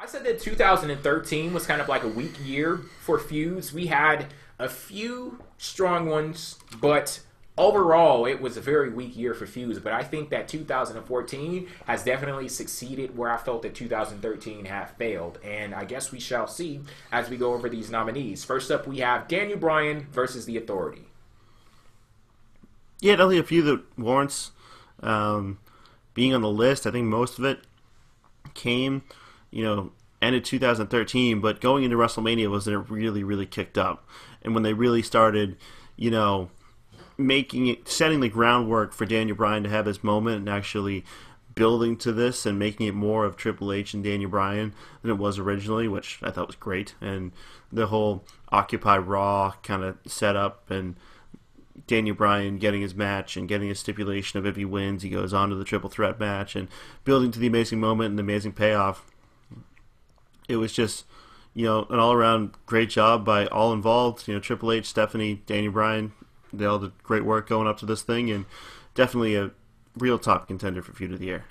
said that 2013 was kind of like a weak year for feuds. We had a few strong ones, but overall, it was a very weak year for feuds. But I think that 2014 has definitely succeeded where I felt that 2013 had failed. And I guess we shall see as we go over these nominees. First up, we have Daniel Bryan versus The Authority. Yeah, definitely a few that warrants being on the list. I think most of it came, ended 2013, but going into WrestleMania was when it really, really kicked up. And when they really started, setting the groundwork for Daniel Bryan to have his moment and actually building to this and making it more of Triple H and Daniel Bryan than it was originally, which I thought was great. And the whole Occupy Raw kind of setup and Daniel Bryan getting his match and getting a stipulation of if he wins, he goes on to the triple threat match and building to the amazing moment and the amazing payoff. It was just, an all-around great job by all involved. Triple H, Stephanie, Daniel Bryan, they all did great work going up to this thing, and definitely a real top contender for Feud of the Year.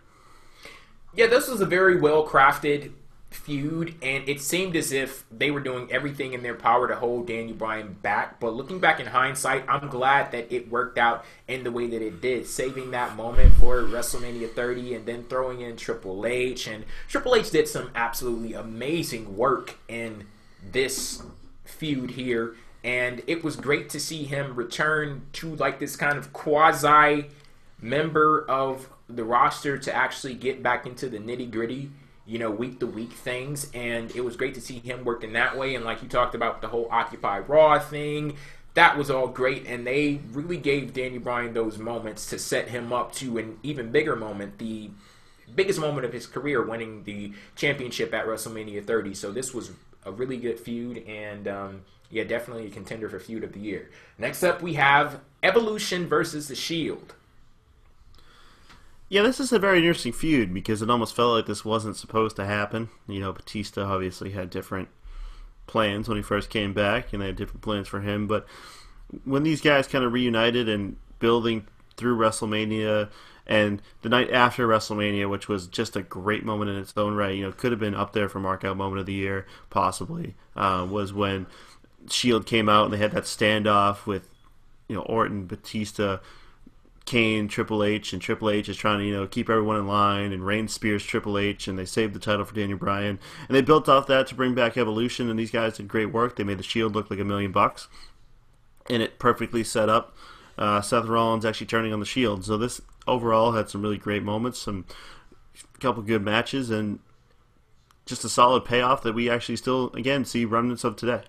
Yeah, this was a very well-crafted feud, and it seemed as if they were doing everything in their power to hold Daniel Bryan back. But looking back in hindsight, I'm glad that it worked out in the way that it did, saving that moment for WrestleMania 30 and then throwing in Triple H. And Triple H did some absolutely amazing work in this feud here, and it was great to see him return to like this kind of quasi member of the roster to actually get back into the nitty-gritty, week-to-week things, and it was great to see him work in that way. And like you talked about, the whole Occupy Raw thing, that was all great, and they really gave Daniel Bryan those moments to set him up to an even bigger moment, the biggest moment of his career, winning the championship at WrestleMania 30. So this was a really good feud, and definitely a contender for Feud of the Year. Next up, we have Evolution versus The Shield. Yeah, this is a very interesting feud because it almost felt like this wasn't supposed to happen. Batista obviously had different plans when he first came back, and they had different plans for him. But when these guys kind of reunited and building through WrestleMania and the night after WrestleMania, which was just a great moment in its own right, could have been up there for Markout Moment of the Year, possibly, was when Shield came out and they had that standoff with, Orton, Batista, Kane, Triple H, and Triple H is trying to, keep everyone in line, and Reigns spears Triple H, and they saved the title for Daniel Bryan. And they built off that to bring back Evolution, and these guys did great work. They made the Shield look like $1 million, and it perfectly set up Seth Rollins actually turning on the Shield. So this overall had some really great moments, a couple good matches, and just a solid payoff that we actually still, again, see remnants of today.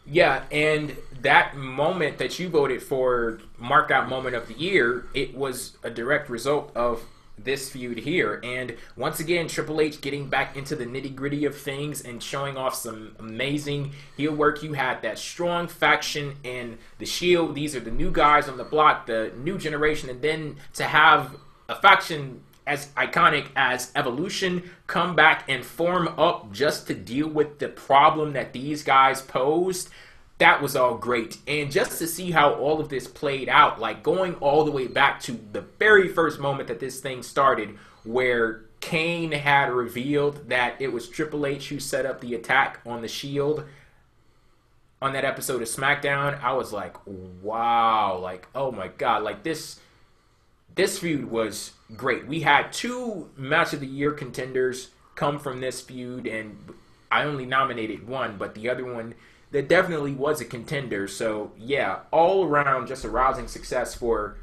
Yeah, and that moment that you voted for Markout Moment of the Year, it was a direct result of this feud here. And once again, Triple H getting back into the nitty-gritty of things and showing off some amazing heel work. You had that strong faction in the Shield. These are the new guys on the block, the new generation. And then to have a faction as iconic as Evolution come back and form up just to deal with the problem that these guys posed, that was all great. And just to see how all of this played out, like going all the way back to the very first moment that this thing started, where Kane had revealed that it was Triple H who set up the attack on the Shield on that episode of SmackDown, I was like, wow, like, oh my God, like this feud was great. We had 2 Match of the Year contenders come from this feud, and I only nominated one, but the other one, that definitely was a contender. So, yeah, all around just a rousing success for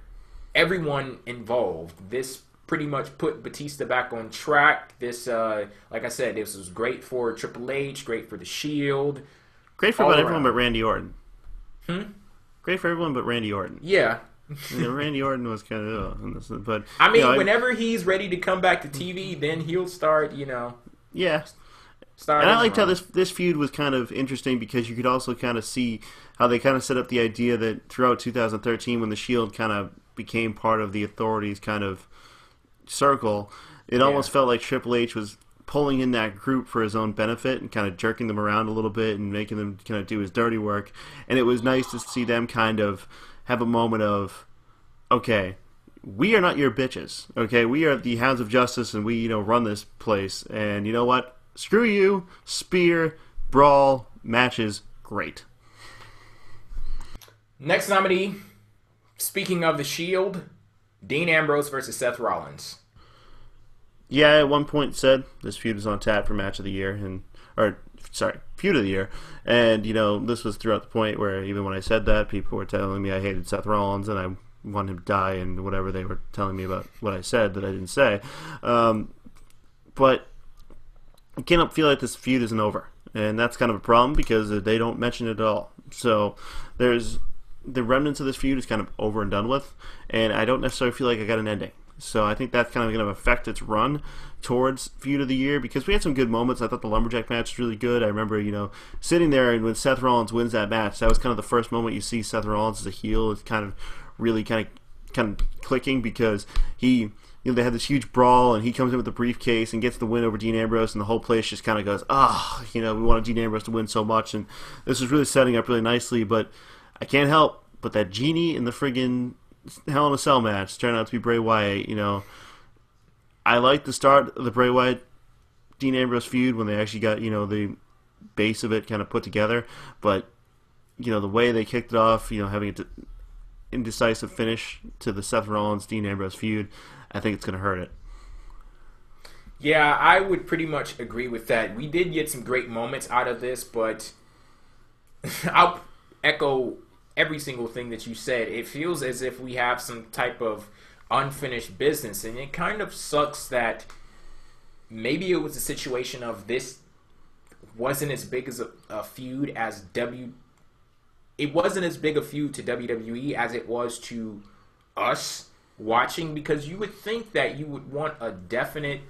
everyone involved. This pretty much put Batista back on track. This, like I said, this was great for Triple H, great for The Shield. Great for everyone but Randy Orton. Great for everyone but Randy Orton. Yeah. Randy Orton was kind of, but I mean, whenever he's ready to come back to TV, then he'll start, Yeah. And I liked how this feud was kind of interesting because you could also kind of see how they kind of set up the idea that throughout 2013, when the Shield kind of became part of the Authority's kind of circle, it almost felt like Triple H was pulling in that group for his own benefit and kind of jerking them around a little bit and making them kind of do his dirty work. And it was nice to see them kind of have a moment of, okay, we are not your bitches, okay? We are the Hounds of Justice, and we, run this place. And you know what? screw you, spear, brawl, matches, great. Next nominee, speaking of the Shield, Dean Ambrose versus Seth Rollins. Yeah, I at one point said this feud is on tap for match of the year, feud of the year. And, this was throughout the point where even when I said that, people were telling me I hated Seth Rollins and I wanted him to die and whatever they were telling me about what I said that I didn't say. But I can't feel like this feud isn't over. And that's kind of a problem because they don't mention it at all. So there's the remnants of this feud is kind of over and done with, and I don't necessarily feel like I got an ending. So I think that's kind of going to affect its run towards Feud of the Year because we had some good moments. I thought the Lumberjack match was really good. I remember, sitting there and when Seth Rollins wins that match, that was kind of the first moment you see Seth Rollins as a heel. It's kind of really kind of clicking because he, they had this huge brawl and he comes in with the briefcase and gets the win over Dean Ambrose and the whole place just kind of goes, we wanted Dean Ambrose to win so much and this was really setting up really nicely, but I can't help but that genie in the friggin' Hell in a Cell match turned out to be Bray Wyatt. I like the start of the Bray Wyatt Dean Ambrose feud when they actually got the base of it kind of put together, but the way they kicked it off, having an indecisive finish to the Seth Rollins Dean Ambrose feud, I think it's going to hurt it. Yeah, I would pretty much agree with that. We did get some great moments out of this, but I'll echo every single thing that you said. It feels as if we have some type of unfinished business, and it kind of sucks that maybe it was a situation of this wasn't as big as a feud as it wasn't as big a feud to WWE as it was to us watching, because you would think that you would want a definite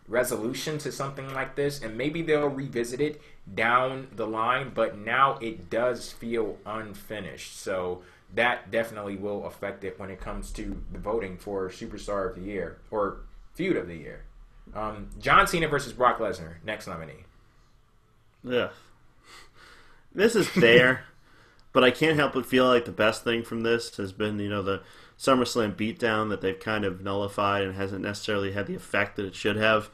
resolution to something like this, and maybe they'll revisit it down the line, but now it does feel unfinished. So that definitely will affect it when it comes to the voting for Superstar of the Year or Feud of the Year. John Cena versus Brock Lesnar, next nominee. Yeah, this is there, but I can't help but feel like the best thing from this has been, the SummerSlam beatdown that they've kind of nullified and hasn't necessarily had the effect that it should have.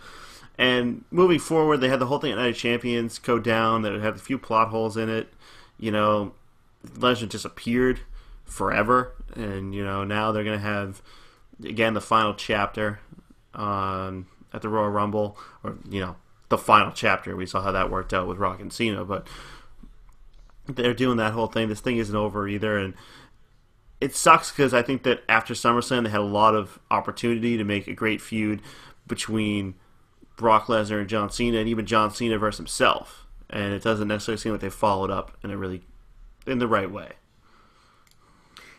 And moving forward, they had the whole thing at Night of Champions go down that it had a few plot holes in it. Lesnar disappeared forever, and now they're going to have again the final chapter at the Royal Rumble, or the final chapter. We saw how that worked out with Rock and Cena, but they're doing that whole thing. This thing isn't over either, and it sucks because I think that after SummerSlam they had a lot of opportunity to make a great feud between Brock Lesnar and John Cena, and even John Cena versus himself, and it doesn't necessarily seem like they followed up in the right way.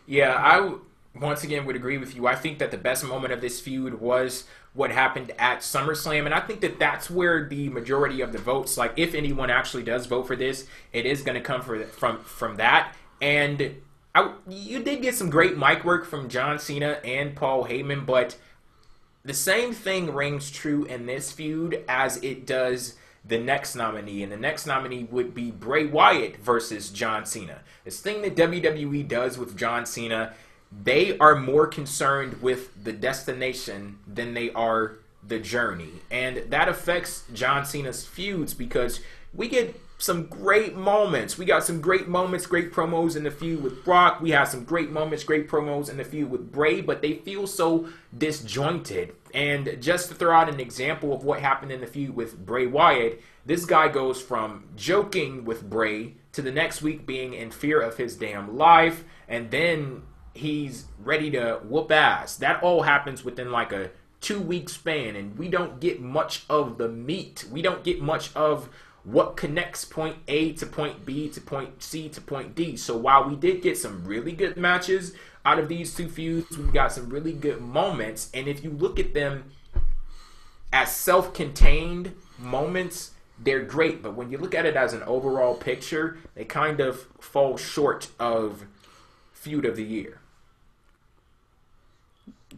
Yeah, I once again would agree with you. I think that the best moment of this feud was what happened at SummerSlam, and I think that that's where the majority of the votes, like if anyone actually does vote for this, it is going to come from that. And you did get some great mic work from John Cena and Paul Heyman, but the same thing rings true in this feud as it does the next nominee, and the next nominee would be Bray Wyatt versus John Cena. This thing that WWE does with John Cena, they are more concerned with the destination than they are the journey, and that affects John Cena's feuds because we get some great moments. We got some great moments, great promos in the feud with Brock. We have some great moments, great promos in the feud with Bray, but they feel so disjointed. And just to throw out an example of what happened in the feud with Bray Wyatt, this guy goes from joking with Bray to the next week being in fear of his damn life, and then he's ready to whoop ass. That all happens within like a 2-week span, and we don't get much of the meat. We don't get much of what connects point A to point B to point C to point D. So while we did get some really good matches out of these two feuds, we got some really good moments, and if you look at them as self-contained moments, they're great, but when you look at it as an overall picture, they kind of fall short of Feud of the Year.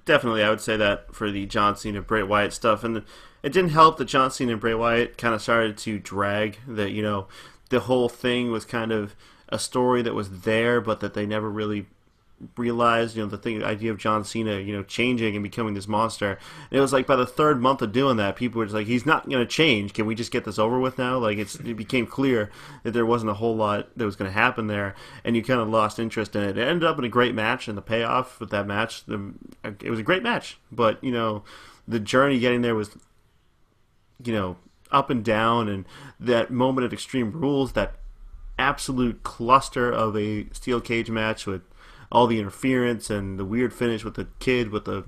Definitely, I would say that for the John Cena Bray Wyatt stuff, and it didn't help that John Cena and Bray Wyatt kind of started to drag. That the whole thing was kind of a story that was there, but that they never really realized, the idea of John Cena, changing and becoming this monster. And it was like by the third month of doing that, people were just like, he's not going to change. Can we just get this over with now? Like, it became clear that there wasn't a whole lot that was going to happen there, and you kind of lost interest in it. It ended up in a great match, and the payoff with that match, it was a great match. But, the journey getting there was, up and down, and that moment at Extreme Rules, that absolute cluster of a steel cage match with all the interference and the weird finish with the kid with the,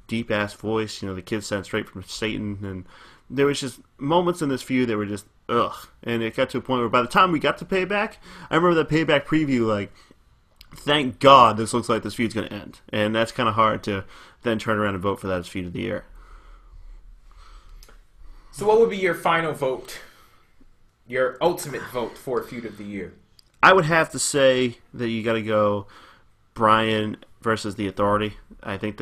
deep ass voice, the kid sent straight from Satan, and there was just moments in this feud that were just ugh. And it got to a point where by the time we got to Payback, I remember that Payback preview, like, thank God this looks like this feud's going to end. And that's kind of hard to then turn around and vote for that as Feud of the Year. So what would be your final vote, your ultimate vote for Feud of the Year? I would have to say that you got to go Bryan versus The Authority. I think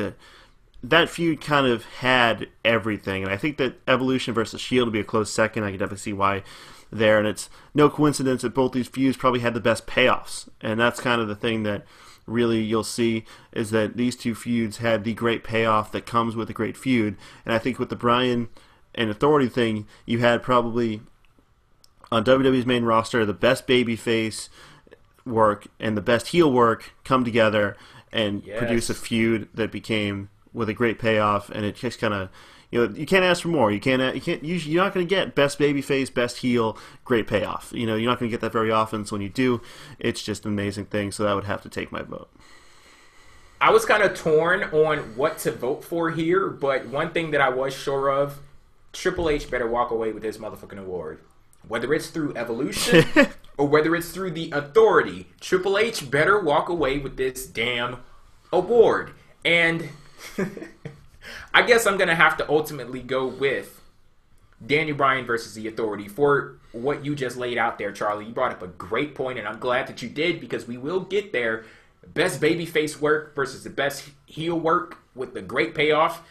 that feud kind of had everything, and I think that Evolution versus Shield would be a close second. I can definitely see why there, and it's no coincidence that both these feuds probably had the best payoffs, and that's kind of the thing that really you'll see is that these two feuds had the great payoff that comes with a great feud, and I think with the Bryan and Authority thing, you had probably on WWE's main roster the best babyface work and the best heel work come together and produce a feud that became with a great payoff, and it just kind of, you can't ask for more. You're not going to get best babyface, best heel, great payoff. You're not going to get that very often. So when you do, it's just an amazing thing. So that would have to take my vote. I was kind of torn on what to vote for here, but one thing that I was sure of, Triple H better walk away with his motherfucking award. Whether it's through Evolution or whether it's through The Authority, Triple H better walk away with this damn award. And I guess I'm going to have to ultimately go with Daniel Bryan versus The Authority for what you just laid out there, Charlie. You brought up a great point, and I'm glad that you did, because we will get there. Best babyface work versus the best heel work with the great payoff.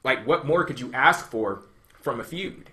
Like, what more could you ask for from a feud?